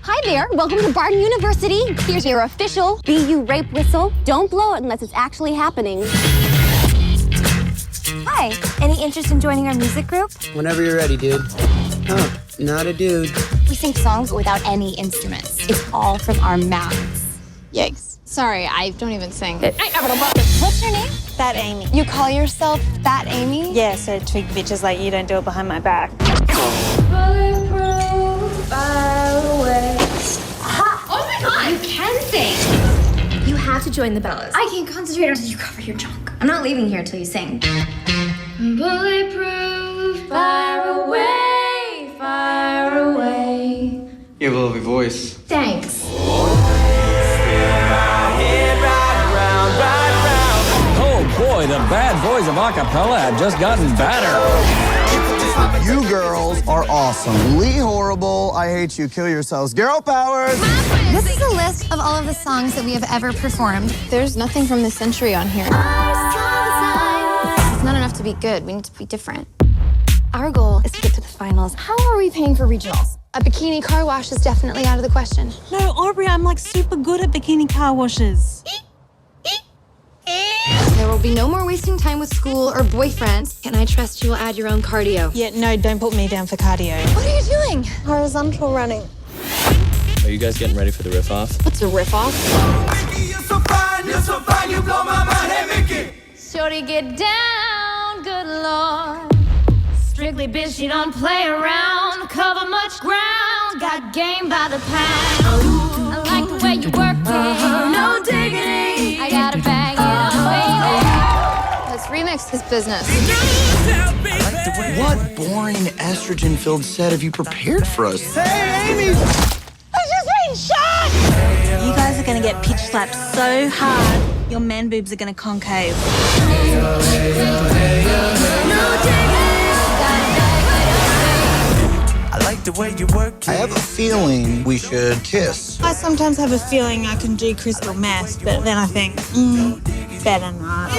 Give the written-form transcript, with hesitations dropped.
Hi there, welcome to Barton University. Here's your official BU rape whistle. Don't blow it unless it's actually happening. Hi, any interest in joining our music group? Whenever you're ready, dude. Oh, not a dude. We sing songs without any instruments. It's all from our mouths. Yikes. Sorry, I don't even sing. What's your name? Fat Amy. You call yourself Fat Amy? Yeah, so twig bitches like you don't do it behind my back. Oh my god! You can sing! You have to join the Bellas. I can't concentrate until you cover your junk. I'm not leaving here until you sing. Bulletproof, fire away, fire away. You have a lovely voice. Thanks. Oh boy, the bad boys of acapella have just gotten badder. You girls are awesome. Lee Horrible, I Hate You, Kill Yourselves. Girl Powers! This is a list of all of the songs that we have ever performed. There's nothing from this century on here. It's not enough to be good. We need to be different. Our goal is to get to the finals. How are we paying for regionals? A bikini car wash is definitely out of the question. No, Aubrey, I'm like super good at bikini car washes. There will be no more wasting time with school or boyfriends. Can I trust you will add your own cardio? Yeah, no, don't put me down for cardio. What are you doing? Horizontal running. Are you guys getting ready for the riff off? What's a riff off? Shorty, get down, good lord. Strictly bitch, you don't play around. Cover much ground, got game by the pound. I like the way you work it, no diggity. I gotta bag it up, baby. Let's remix this business. What boring estrogen-filled set have you prepared for us? Hey, Amy! You guys are gonna get pitch slapped so hard, your man boobs are gonna concave. I like the way you work. I have a feeling we should kiss. I sometimes have a feeling I can do crystal meth, but then I think, better not.